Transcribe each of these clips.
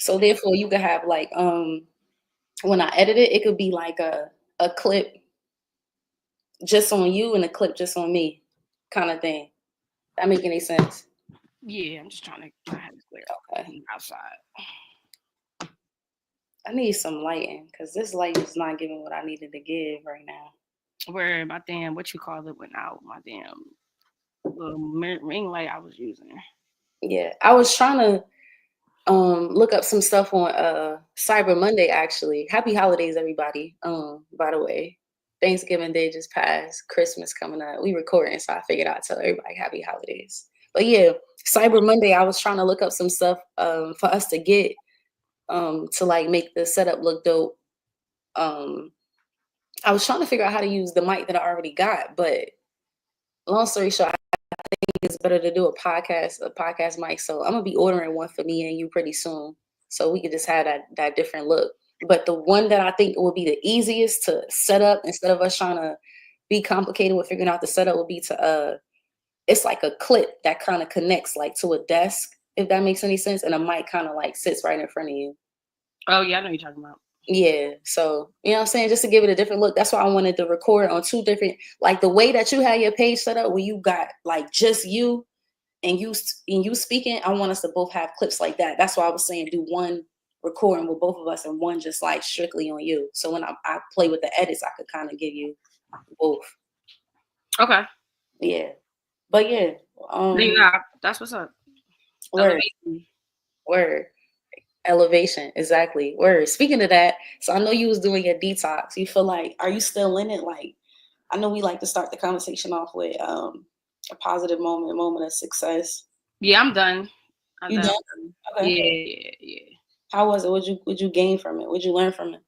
So therefore, you could have like when I edit it, it could be like a clip just on you and a clip just on me, kind of thing. That make any sense? Yeah, I'm just trying to my head is clear Okay. outside. I need some lighting because this light is not giving what I needed to give right now. Where my damn what you call it went out. My damn little ring light I was using. Yeah, I was trying to look up some stuff on Cyber Monday actually. Happy holidays, everybody. By the way. Thanksgiving Day just passed, Christmas coming up. We recording, so I figured I'd tell everybody happy holidays. But yeah, Cyber Monday, I was trying to look up some stuff for us to get to like make the setup look dope. Um I was trying to figure out how to use the mic that I already got, but long story short, it's better to do a podcast mic. So I'm gonna be ordering one for me and you pretty soon, so we could just have that different look. But the one that I think would be the easiest to set up instead of us trying to be complicated with figuring out the setup would be to it's like a clip that kind of connects like to a desk, if that makes any sense, and a mic kind of like sits right in front of you. Oh yeah, I know what you're talking about. Yeah, so you know what I'm saying, just to give it a different look. That's why I wanted to record on two different, like the way that you had your page set up, where you got like just you and you speaking. I want us to both have clips like that. That's why I was saying do one recording with both of us and one just like strictly on you. So when I play with the edits, I could kind of give you both. Okay. Yeah, but yeah, Yeah, that's what's up. word, Elevation. word. Elevation, exactly. Word. Speaking of that, so I know you was doing your detox. You feel like, are you still in it? Like, I know we like to start the conversation off with a positive moment of success. Yeah, I'm done. I'm You done. done? Okay. Yeah, yeah, yeah. How was it? Would you gain from it? Would you learn from it?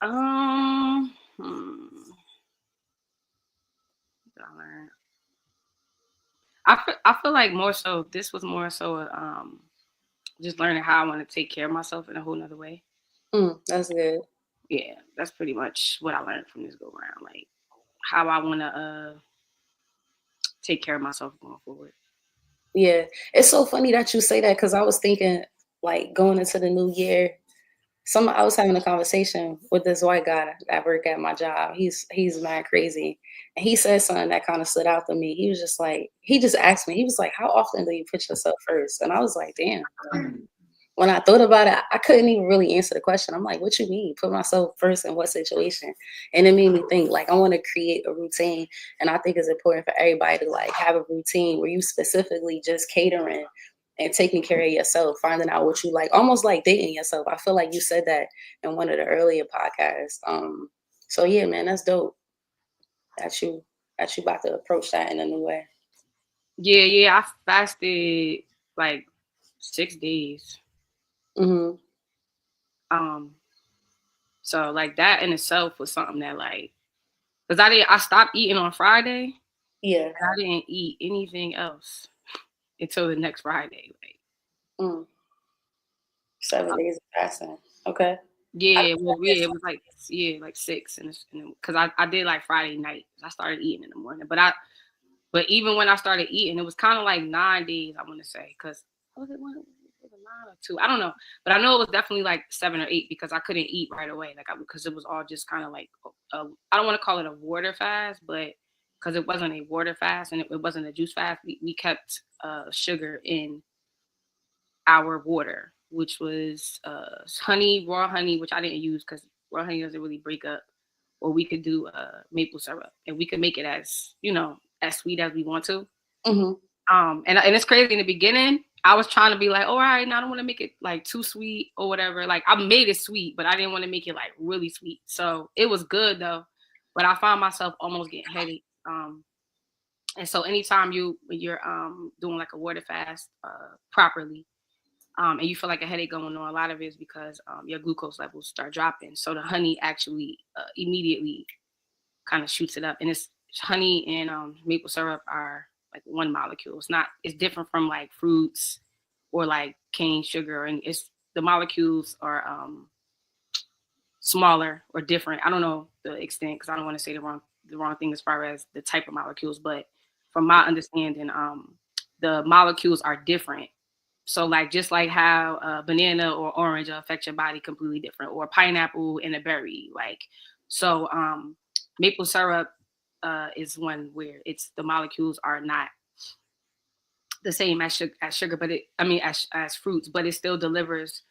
Um, hmm, what did I learn? I feel like more so this was more so just learning how I want to take care of myself in a whole nother way. That's good. Yeah, that's pretty much what I learned from this go round. Like how I want to take care of myself going forward. Yeah, it's so funny that you say that because I was thinking like going into the new year. I was having a conversation with this white guy that work at my job. He's mad crazy, and he said something that kind of stood out to me. He was just like, he just asked me. He was like, "How often do you put yourself first?" And I was like, "Damn." When I thought about it, I couldn't even really answer the question. I'm like, "What you mean? Put myself first in what situation?" And it made me think. Like, I want to create a routine, and I think it's important for everybody to like have a routine where you specifically just catering and taking care of yourself, finding out what you like, almost like dating yourself. I feel like you said that in one of the earlier podcasts. So yeah, man, that's dope. That you about to approach that in a new way. Yeah, yeah. I fasted like 6 days. Hmm. Um, so like that in itself was something that like, cause I stopped eating on Friday. Yeah. And I didn't eat anything else until the next Friday. Like, Mm. 7 days of fasting. Okay. I yeah, think well, that yeah, is it was like yeah, like six, and because I did like Friday night. I started eating in the morning, but even when I started eating, it was kind of like 9 days. I want to say because was it one? Was it 9 or 2? I don't know, but I know it was definitely like 7 or 8 because I couldn't eat right away, because it was all just kind of like I don't want to call it a water fast, but because it wasn't a water fast and it wasn't a juice fast, we kept sugar in our water, which was honey, raw honey, which I didn't use because raw honey doesn't really break up. Or we could do maple syrup, and we could make it as as sweet as we want to. Mhm. And it's crazy in the beginning. I was trying to be like, all right, now I don't want to make it like too sweet or whatever. Like I made it sweet, but I didn't want to make it like really sweet. So it was good though. But I found myself almost getting headache. And so anytime when you're doing like a water fast properly, and you feel like a headache going on, a lot of it is because your glucose levels start dropping. So the honey actually immediately kind of shoots it up. And it's honey and maple syrup are like one molecule. It's different from like fruits or like cane sugar. And the molecules are smaller or different. I don't know the extent because I don't want to say the wrong thing as far as the type of molecules, but from my understanding, the molecules are different So like just like how banana or orange affect your body completely different, or pineapple and a berry. Like so, maple syrup is one where it's the molecules are not the same as sugar, but as fruits, but it still delivers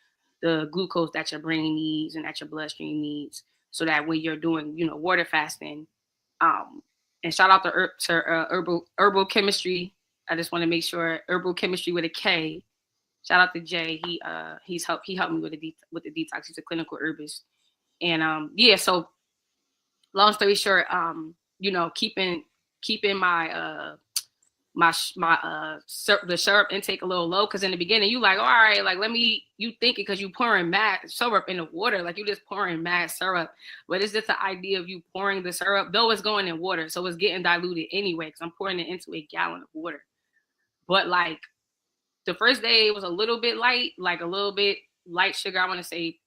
the glucose that your brain needs and that your bloodstream needs, so that when you're doing water fasting, and shout out to herbal chemistry. I just want to make sure herbal chemistry with a K. Shout out to Jay. He helped me with the detox. He's a clinical herbist, and yeah. So long story short, keeping the syrup intake a little low, because in the beginning you like, all right, like you think it because you pouring mad syrup in the water, like you just pouring mad syrup, but it's just the idea of you pouring the syrup, though it's going in water, so it's getting diluted anyway because I'm pouring it into a gallon of water. But like the first day it was a little bit light, like a little bit light sugar. I want to say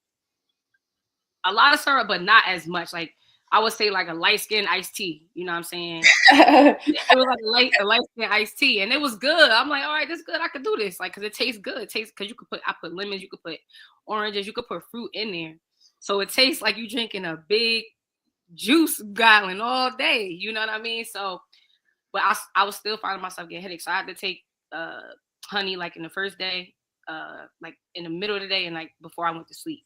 a lot of syrup, but not as much. Like I would say like a light skin iced tea. You know what I'm saying? It was like a light skin iced tea, and it was good. I'm like, all right, this is good. I could do this, like, because it tastes good. It tastes because I put lemons, you could put oranges, you could put fruit in there, so it tastes like you drinking a big juice gallon all day. You know what I mean? So, but I was still finding myself getting headaches, so I had to take honey like in the first day, like in the middle of the day, and like before I went to sleep.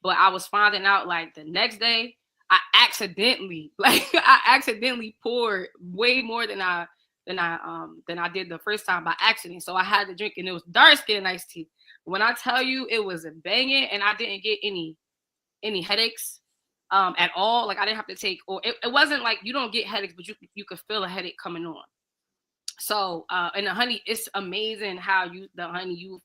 But I was finding out like the next day, I accidentally poured way more than I did the first time by accident. So I had to drink, and it was dark skin iced tea. When I tell you it was a banging, and I didn't get any headaches at all. Like I didn't have to take, or it wasn't like you don't get headaches, but you could feel a headache coming on. So and the honey, it's amazing how you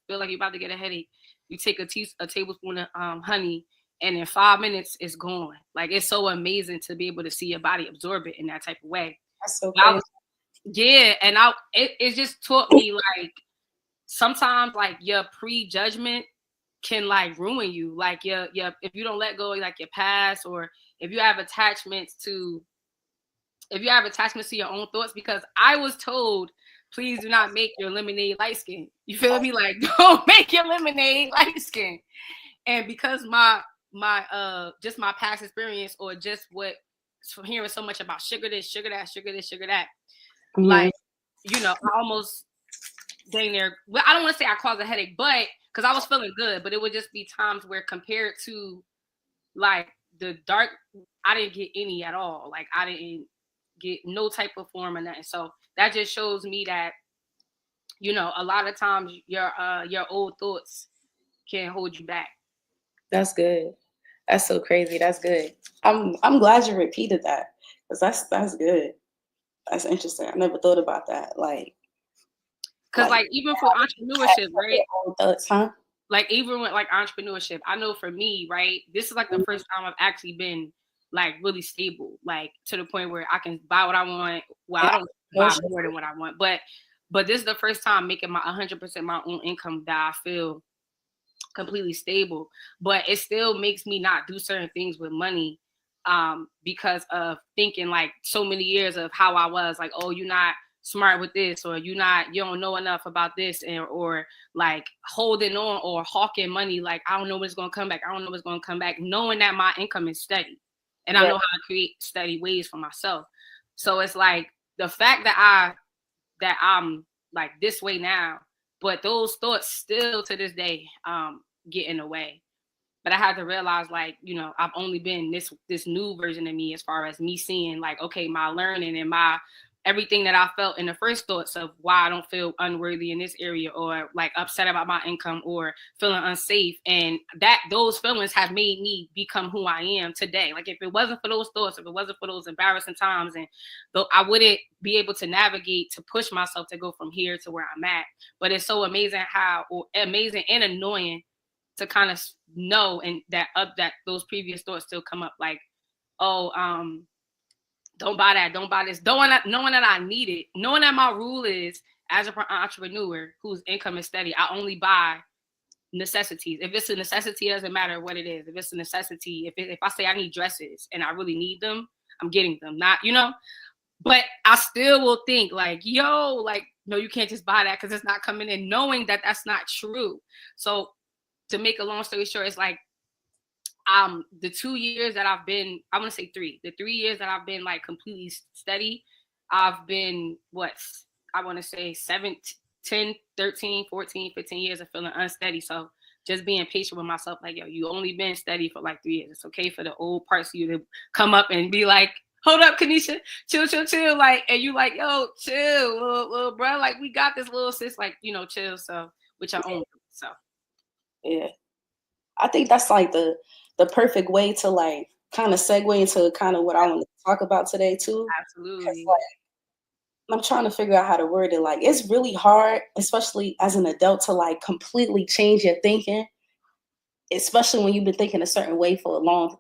feel like you're about to get a headache. You take a tablespoon of honey, and in 5 minutes it's gone. Like it's so amazing to be able to see your body absorb it in that type of way. That's so crazy. Yeah, and it just taught me like sometimes like your prejudgment can like ruin you. Like your if you don't let go of like your past, or if you have attachments to your own thoughts, because I was told, please do not make your lemonade light skin. You feel me? Like, don't make your lemonade light skin. And because my just my past experience, or just what from hearing so much about sugar this, sugar that, sugar this, sugar that, mm-hmm. Like, I almost dang there. Well, I don't want to say I caused a headache, but because I was feeling good, but it would just be times where compared to like the dark, I didn't get any at all. Like I didn't get no type of form or nothing. So that just shows me that, a lot of times your old thoughts can hold you back. That's good. That's so crazy. That's good. I'm glad you repeated that, because that's good. That's interesting. I never thought about that. Like, because like even for entrepreneurship, right? Thoughts, huh? Like even with like entrepreneurship, I know for me, right, this is like the first time I've actually been like really stable, like to the point where I can buy what I want. Well, I don't buy more than what I want, but this is the first time making my 100% my own income that I feel completely stable. But it still makes me not do certain things with money, because of thinking like so many years of how I was like, oh, you're not smart with this, or you don't know enough about this, or like holding on or hawking money, like I don't know what's gonna come back, knowing that my income is steady, and I know how to create steady ways for myself. So it's like the fact that I'm like this way now, but those thoughts still to this day get in the way. But I had to realize, like, I've only been this new version of me, as far as me seeing like, okay, my learning and my everything that I felt in the first thoughts of why I don't feel unworthy in this area, or like upset about my income, or feeling unsafe. And that those feelings have made me become who I am today. Like if it wasn't for those thoughts, if it wasn't for those embarrassing times, and though I wouldn't be able to navigate to push myself to go from here to where I'm at. But it's so amazing amazing and annoying to kind of know, and that those previous thoughts still come up, like, oh, don't buy that, don't buy this, knowing that I need it, knowing that my rule is, as an entrepreneur whose income is steady, I only buy necessities. If it's a necessity, it doesn't matter what it is. If it's a necessity, if I say I need dresses and I really need them, I'm getting them. Not, but I still will think like, yo, like no, you can't just buy that because it's not coming in, knowing that that's not true. So to make a long story short, it's like the 2 years that I've been, I want to say the 3 years that I've been like completely steady, I've been I want to say 7, 10, 13, 14, 15 years of feeling unsteady. So just being patient with myself, like, yo, you only been steady for like 3 years. It's okay for the old parts of you to come up and be like, hold up, Kanisha, chill, chill, chill. Like, and you like, yo, chill, little bro. Like, we got this, little sis, like, you know, chill. So with your own. So yeah, I think that's like the perfect way to like kind of segue into kind of what I want to talk about today too. Because absolutely. like I'm trying to figure out how to word it. Like it's really hard, especially as an adult, to like completely change your thinking, especially when you've been thinking a certain way for a long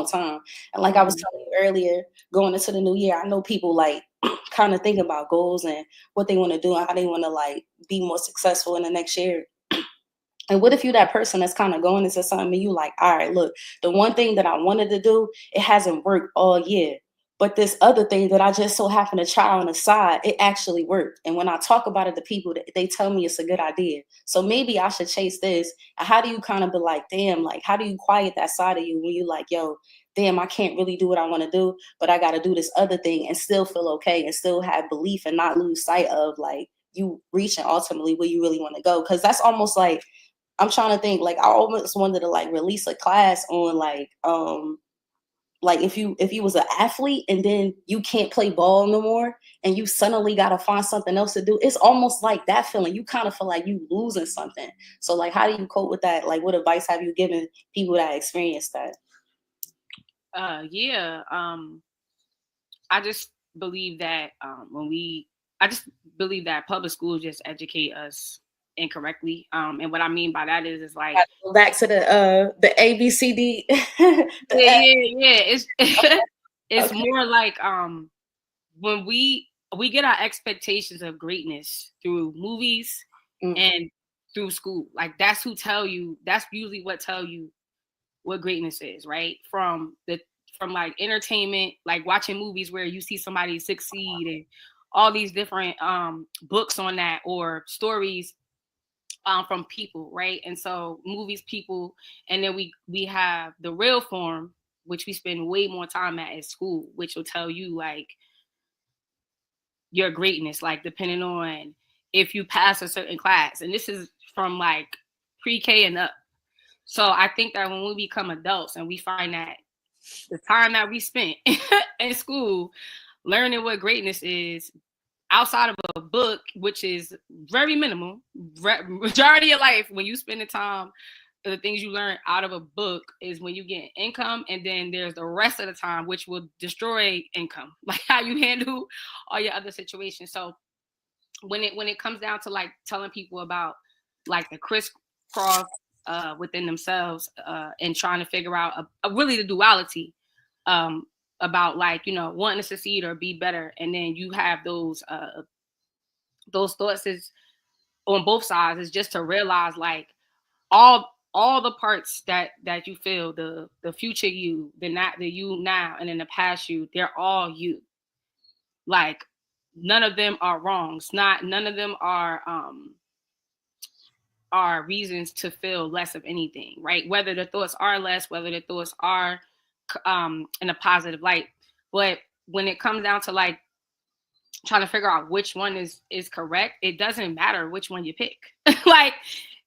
time. And like I was telling you earlier, going into the new year, I know people like kind of think about goals and what they want to do and how they want to like be more successful in the next year. And what if you that person that's kind of going into something and you like, all right, look, the one thing that I wanted to do, it hasn't worked all year. But this other thing that I just so happen to try on the side, it actually worked. And when I talk about it to people, they tell me it's a good idea. So maybe I should chase this. And how do you kind of be like, damn, like, how do you quiet that side of you when you like, yo, damn, I can't really do what I want to do, but I got to do this other thing and still feel okay and still have belief and not lose sight of like you reaching ultimately where you really want to go. Because that's almost like, I'm trying to think, like I almost wanted to like release a class on like if you was an athlete and then you can't play ball no more and you suddenly gotta find something else to do. It's almost like that feeling. You kind of feel like you losing something. So like how do you cope with that? Like what advice have you given people that experience that? Yeah. I just believe that I just believe that public schools just educate us incorrectly. And what I mean by that is like, Go back to the ABCD. yeah. It's it's Okay. more like when we get our expectations of greatness through movies Mm. and through school. Like that's usually what tell you what greatness is, right? From like entertainment, like watching movies where you see somebody succeed and all these different books on that or stories from people, right? And so movies, people, and then we have the real form, which we spend way more time at school, which will tell you like your greatness, like depending on if you pass a certain class. And this is from like pre-K and up. So I think that when we become adults and we find that the time that we spent in school learning what greatness is outside of a book, which is very minimal, majority of life, when you spend the time, the things you learn out of a book is when you get income, and then there's the rest of the time, which will destroy income, like how you handle all your other situations. So when it comes down to like telling people about like the crisscross within themselves and trying to figure out really the duality um, about like wanting to succeed or be better, and then you have those thoughts is on both sides, is just to realize like all the parts that you feel, the future you, the you now, and in the past you, they're all you. Like none of them are wrongs. Not none of them are reasons to feel less of anything, right? Whether the thoughts are less, whether the thoughts are in a positive light. But when it comes down to like trying to figure out which one is correct, it doesn't matter which one you pick. Like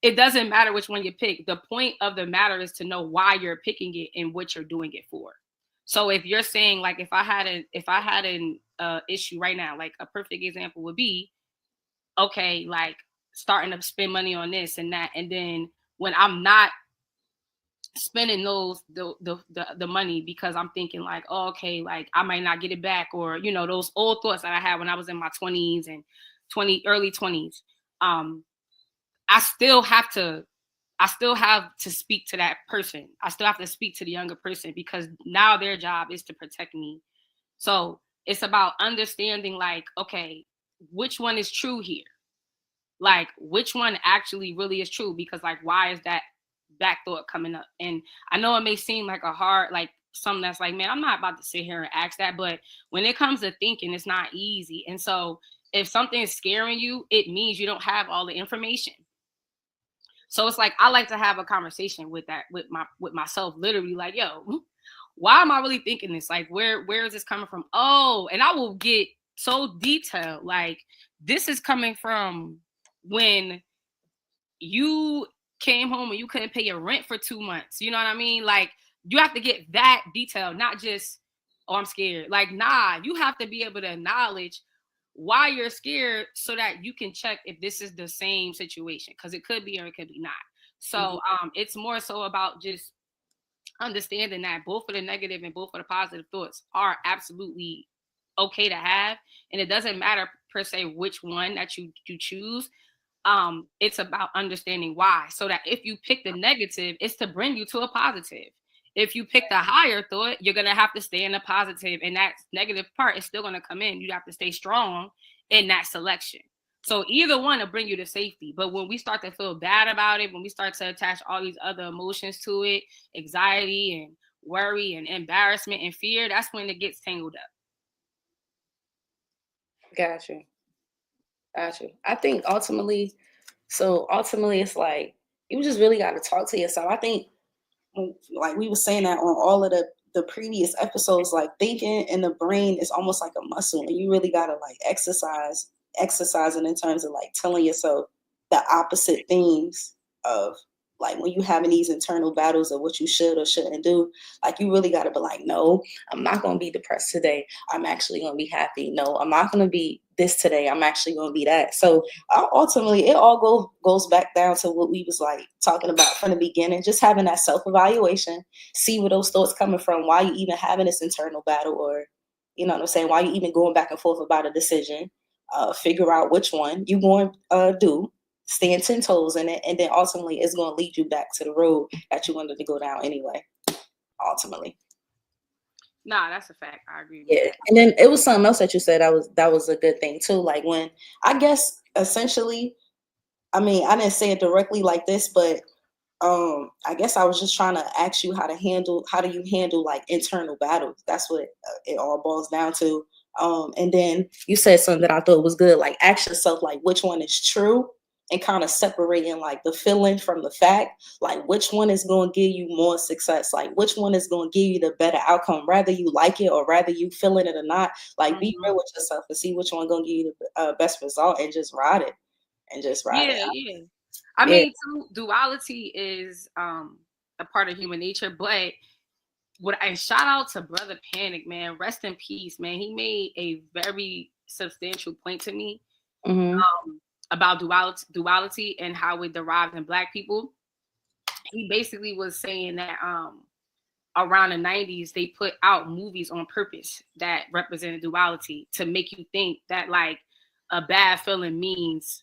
it doesn't matter which one you pick. The point of the matter is to know why you're picking it and what you're doing it for. So if you're saying like if I had an issue right now, like a perfect example would be okay, like starting to spend money on this and that, and then when I'm not spending the money because I'm thinking like, oh, okay, like I might not get it back, or those old thoughts that I had when I was in my 20s and early 20s. I still have to speak to that person. I still have to speak to the younger person because now their job is to protect me. So it's about understanding like, okay, which one is true here? Like which one actually really is true? Because like why is that back thought coming up? And I know it may seem like a hard, like something that's like, man, I'm not about to sit here and ask that, but when it comes to thinking, it's not easy. And so if something is scaring you, it means you don't have all the information. So it's like I like to have a conversation with myself, literally, like, yo, why am I really thinking this? Like, where is this coming from? Oh, and I will get so detailed. Like, this is coming from when you came home and you couldn't pay your rent for 2 months. You know what I mean? Like, you have to get that detailed, not just, oh, I'm scared. Like, nah, you have to be able to acknowledge why you're scared so that you can check if this is the same situation, because it could be or it could be not. So it's more so about just understanding that both of the negative and both of the positive thoughts are absolutely okay to have, and it doesn't matter per se which one that you choose. It's about understanding why, so that if you pick the negative, it's to bring you to a positive. If you pick the higher thought, you're gonna have to stay in the positive, and that negative part is still gonna come in. You have to stay strong in that selection. So either one will bring you to safety. But when we start to feel bad about it, when we start to attach all these other emotions to it, anxiety and worry and embarrassment and fear, that's when it gets tangled up. Got you. I think ultimately it's like you just really got to talk to yourself. I think, like we were saying that on all of the previous episodes, like thinking in the brain is almost like a muscle, and you really got to like exercising in terms of like telling yourself the opposite things of, like, when you having these internal battles of what you should or shouldn't do. Like, you really got to be like, no, I'm not going to be depressed today. I'm actually going to be happy. No, I'm not going to be this today. I'm actually going to be that. So ultimately, it all goes back down to what we was like talking about from the beginning, just having that self-evaluation, see where those thoughts coming from, why you even having this internal battle, or, you know what I'm saying, why you even going back and forth about a decision. Figure out which one you going to do, stand 10 toes in it, and then ultimately it's going to lead you back to the road that you wanted to go down anyway, ultimately. Nah, that's a fact. I agree with Yeah. that. And then it was something else that you said that was a good thing too. Like, when, I guess essentially, I mean, I didn't say it directly like this, but I guess I was just trying to ask you how do you handle like internal battles? That's what it all boils down to. And then you said something that I thought was good, like ask yourself like which one is true, and kind of separating like the feeling from the fact, like which one is going to give you more success, like which one is going to give you the better outcome, rather you like it or rather you feeling it or not. Like, be real with yourself and see which one going to give you the best result, and just ride it Yeah, out. yeah. I Yeah. mean, too, duality is a part of human nature, but and shout out to Brother Panic, man. Rest in peace, man. He made a very substantial point to me about duality and how it derives in Black people. He basically was saying that around the 90s they put out movies on purpose that represented duality to make you think that like a bad feeling means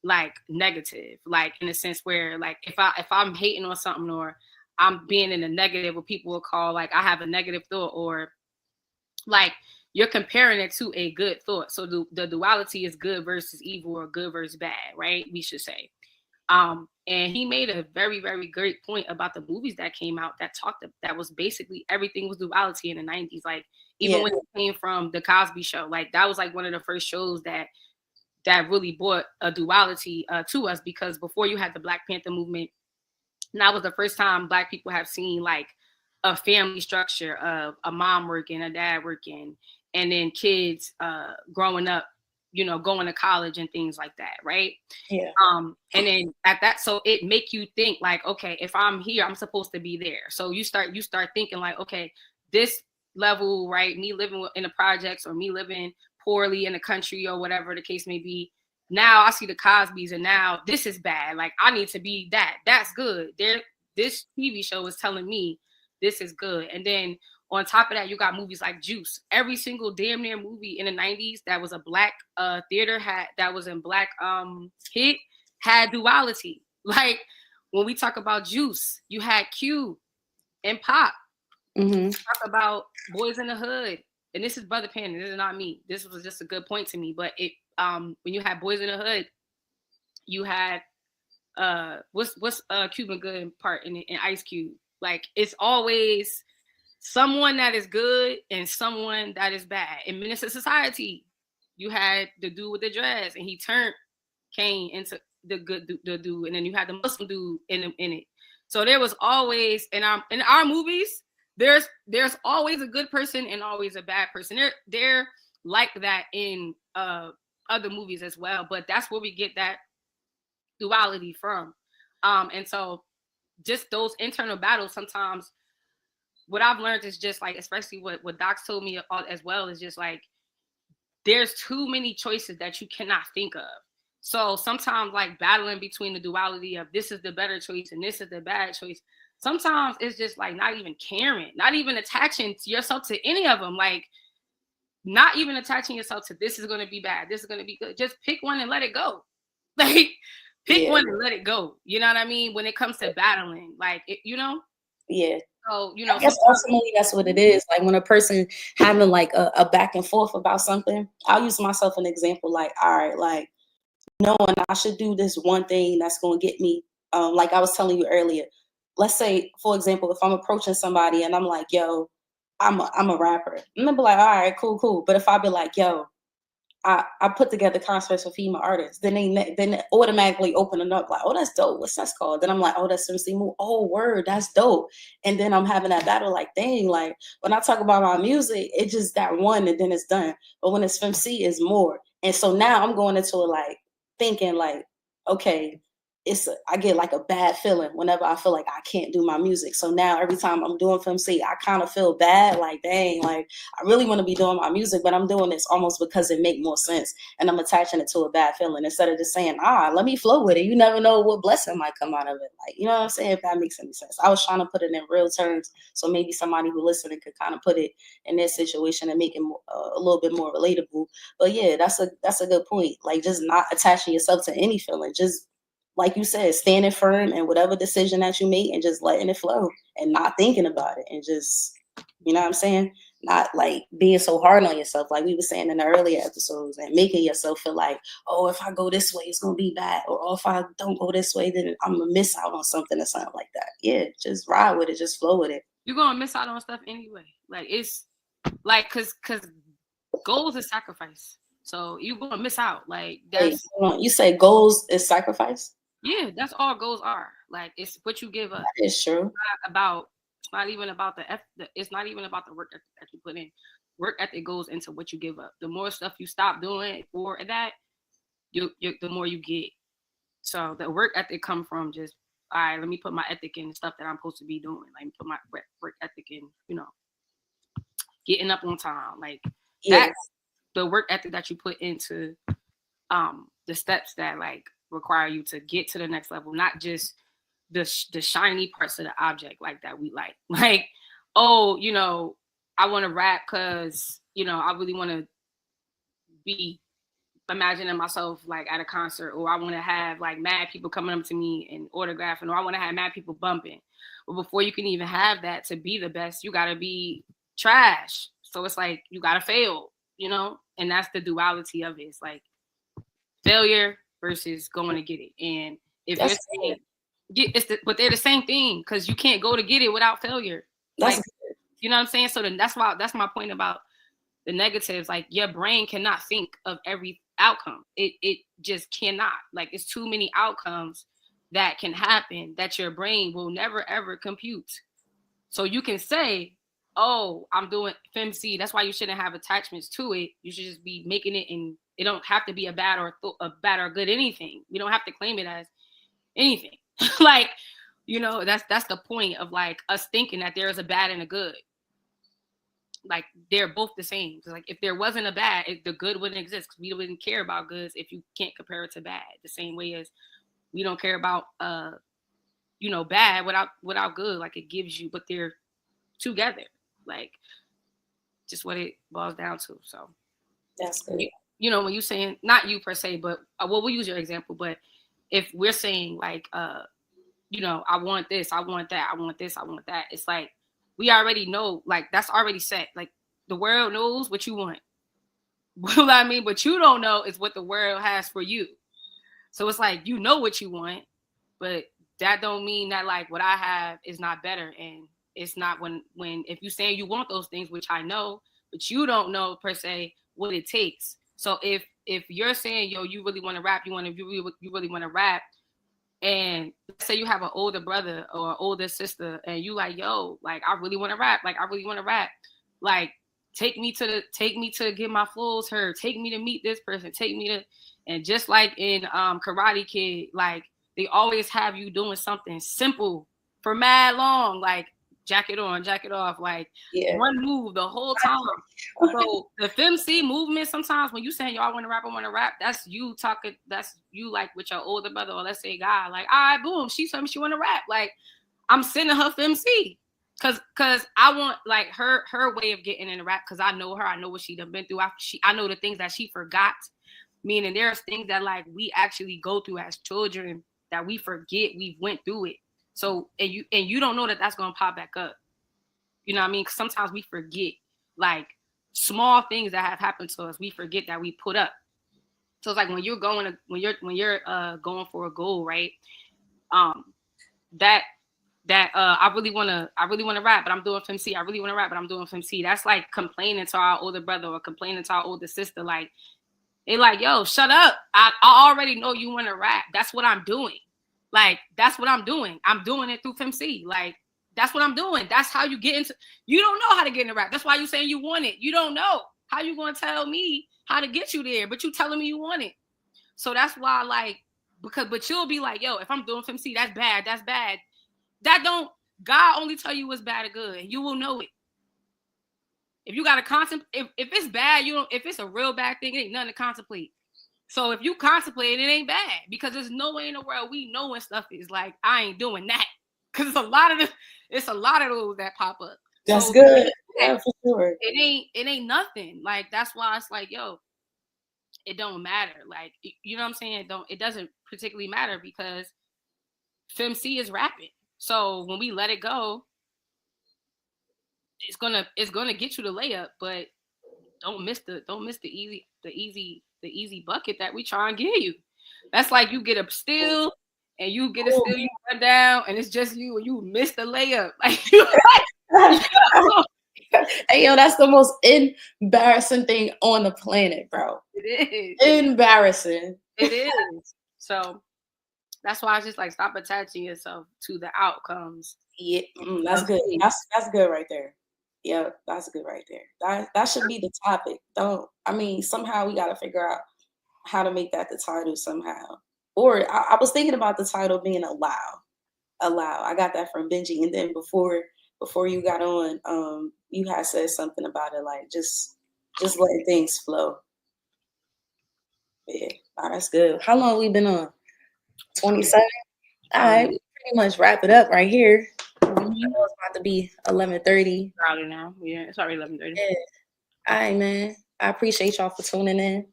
like negative, like in a sense where like if I'm hating on something or I'm being in a negative, what people will call like I have a negative thought, or like you're comparing it to a good thought. So the duality is good versus evil or good versus bad, right? We should say. And he made a very, very great point about the movies that came out that was basically everything was duality in the 90s. Like even when it came from the Cosby Show, like that was like one of the first shows that really brought a duality to us, because before you had the Black Panther movement, and that was the first time Black people have seen like a family structure of a mom working, a dad working, and then kids growing up, you know, going to college and things like that, right? Yeah. And then at that, so it make you think like, okay, if I'm here, I'm supposed to be there. So you start thinking like, okay, this level, right? Me living in the projects or me living poorly in the country or whatever the case may be. Now I see the Cosbys, and now this is bad. Like I need to be that. That's good. This TV show is telling me this is good. And then on top of that, you got movies like Juice. Every single damn near movie in the 90s that was a Black theater that was in Black hit had duality. Like when we talk about Juice, you had Q and Pop. Talk about Boys in the Hood. And this is Brother Pan. This is not me. This was just a good point to me. But it when you had Boys in the Hood, you had what's Cuban Good part in Ice Cube. Like it's always someone that is good and someone that is bad. In Minister Society, you had the dude with the dreads, and he turned Kane into the dude, and then you had the Muslim dude in it. So there was always in our movies, there's always a good person and always a bad person. They're like that in other movies as well, but that's where we get that duality from. And so just those internal battles sometimes, what I've learned is just like, especially what Doc's told me as well, is just like there's too many choices that you cannot think of. So sometimes like battling between the duality of this is the better choice and this is the bad choice, sometimes it's just like not even caring, not even attaching yourself to any of them. Like not even attaching yourself to this is going to be bad, this is going to be good. Just pick one and let it go. Like pick one and let it go. You know what I mean? When it comes to battling, like, you know? Yeah. So, you know, I guess ultimately that's what it is. Like when a person having like a back and forth about something, I'll use myself an example. Like, all right, like knowing I should do this one thing that's going to get me. Like I was telling you earlier, let's say, for example, if I'm approaching somebody and I'm like, yo, I'm a rapper. I'm gonna be like, all right, cool. But if I be like, yo, I put together concerts for female artists, then they automatically opening up like, oh, that's dope. What's that called? Then I'm like, oh, that's MC Move. Oh, word, that's dope. And then I'm having that battle like, dang, like when I talk about my music, it's just that one and then it's done. But when it's MC, it's more. And so now I'm going into it like thinking like, okay, I get like a bad feeling whenever I feel like I can't do my music. So now every time I'm doing FMC, I kind of feel bad, like, dang, like I really want to be doing my music, but I'm doing this almost because it make more sense. And I'm attaching it to a bad feeling instead of just saying, let me flow with it. You never know what blessing might come out of it. Like, you know what I'm saying? If that makes any sense. I was trying to put it in real terms. So maybe somebody who listening could kind of put it in their situation and make it more, a little bit more relatable. But yeah, that's a good point. Like just not attaching yourself to any feeling. Just like you said, standing firm in whatever decision that you make and just letting it flow and not thinking about it and just, you know what I'm saying? Not like being so hard on yourself, like we were saying in the earlier episodes, and making yourself feel like, oh, if I go this way, it's going to be bad. Or oh, if I don't go this way, then I'm going to miss out on something or something like that. Yeah, just ride with it. Just flow with it. You're going to miss out on stuff anyway. Like it's like, cause goals is sacrifice. So you're going to miss out. Like that's. Wait, you say goals is sacrifice? Yeah, that's all goals are. Like it's what you give up. That is true. It's not even about it's not even about the work ethic that you put in. Work ethic goes into what you give up. The more stuff you stop doing for that, the more you get. So the work ethic come from just, all right, let me put my ethic in the stuff that I'm supposed to be doing. Like put my work ethic in, you know, getting up on time. Like that's the work ethic that you put into the steps that like require you to get to the next level, not just the shiny parts of the object like that we like, oh, you know, I want to rap because, you know, I really want to be imagining myself like at a concert, or I want to have like mad people coming up to me and autographing, or I want to have mad people bumping. But before you can even have that to be the best, you got to be trash. So it's like you got to fail, you know, and that's the duality of it. It's like failure versus going to get it. And if you're saying, but they're the same thing, because you can't go to get it without failure. Like, you know what I'm saying? So then that's my point about the negatives. Like your brain cannot think of every outcome. It just cannot. Like it's too many outcomes that can happen that your brain will never ever compute. So you can say, oh, I'm doing FemC. That's why you shouldn't have attachments to it. You should just be making it, and it don't have to be a bad or good anything. You don't have to claim it as anything. Like, you know, that's the point of like us thinking that there is a bad and a good. Like they're both the same. So like if there wasn't a bad, the good wouldn't exist, because we wouldn't care about goods if you can't compare it to bad. The same way as we don't care about you know, bad without good. Like it gives you, but they're together. Like just what it boils down to. So that's good. You know, when you saying, not you per se, but well, we'll use your example. But if we're saying like, you know, I want this, I want that, I want this, I want that. It's like we already know, like that's already set. Like the world knows what you want. You know what I mean? But you don't know is what the world has for you. So it's like you know what you want, but that don't mean that like what I have is not better. And it's not when if you saying you want those things, which I know, but you don't know per se what it takes. So if you're saying, yo, you really want to rap, you really want to rap, and let's say you have an older brother or an older sister, and you like, yo, like I really want to rap, like take me to get my flows heard, take me to meet this person, take me to, and just like in Karate Kid, like they always have you doing something simple for mad long, like jacket on, jacket off, like one move the whole time. So the FemC movement, sometimes when you saying y'all want to rap, that's you talking, that's you like with your older brother, or let's say guy, like, all right, boom, she told me she want to rap, like I'm sending her FemC. Cause I want like her way of getting in the rap, because I know her, I know what she done been through. I know the things that she forgot. Meaning there's things that like we actually go through as children that we forget we went through it. So and you don't know that that's gonna pop back up. You know what I mean? Because sometimes we forget like small things that have happened to us. We forget that we put up. So it's like when you're going for a goal, right? I really wanna rap, but I'm doing FemC. I really wanna rap, but I'm doing FemC. That's like complaining to our older brother or complaining to our older sister, like they like, yo, shut up. I already know you want to rap. That's what I'm doing. Like, that's what I'm doing. I'm doing it through FemC. Like, that's what I'm doing. That's how you get into. You don't know how to get into rap. That's why you saying you want it. You don't know how you gonna tell me how to get you there, but you telling me you want it. So that's why, like, but you'll be like, yo, if I'm doing FemC, that's bad. That's bad. That don't. God only tell you what's bad or good. You will know it. If you gotta contemplate, if it's bad, you don't. If it's a real bad thing, it ain't nothing to contemplate. So if you contemplate, it ain't bad, because there's no way in the world we know when stuff is like, I ain't doing that, because it's a lot of those that pop up. That's so good. Yeah, for sure. It ain't nothing. Like that's why it's like, yo, it don't matter. Like, you know what I'm saying? It doesn't particularly matter, because FemC is rapping. So when we let it go, it's gonna get you the layup, but don't miss the easy bucket that we try and give you. That's like you get a steal and you get a steal, you run down and it's just you and you miss the layup. Like you Hey yo, that's the most embarrassing thing on the planet, bro. It is embarrassing. It is. So that's why I just like stop attaching yourself to the outcomes. Yeah, that's good. That's good right there. Yeah, that's good right there. That should be the topic. Somehow we got to figure out how to make that the title somehow. Or I was thinking about the title being allow. I got that from Benji, and then before you got on, you had said something about it, like just letting things flow. Yeah, that's good. How long we been on? 27. All right, we pretty much wrap it up right here. I know it's about to be 11:30. Probably now. Yeah, it's already 11:30. Yeah. All right, man. I appreciate y'all for tuning in.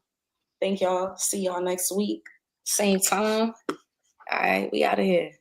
Thank y'all. See y'all next week. Same time. All right, we out of here.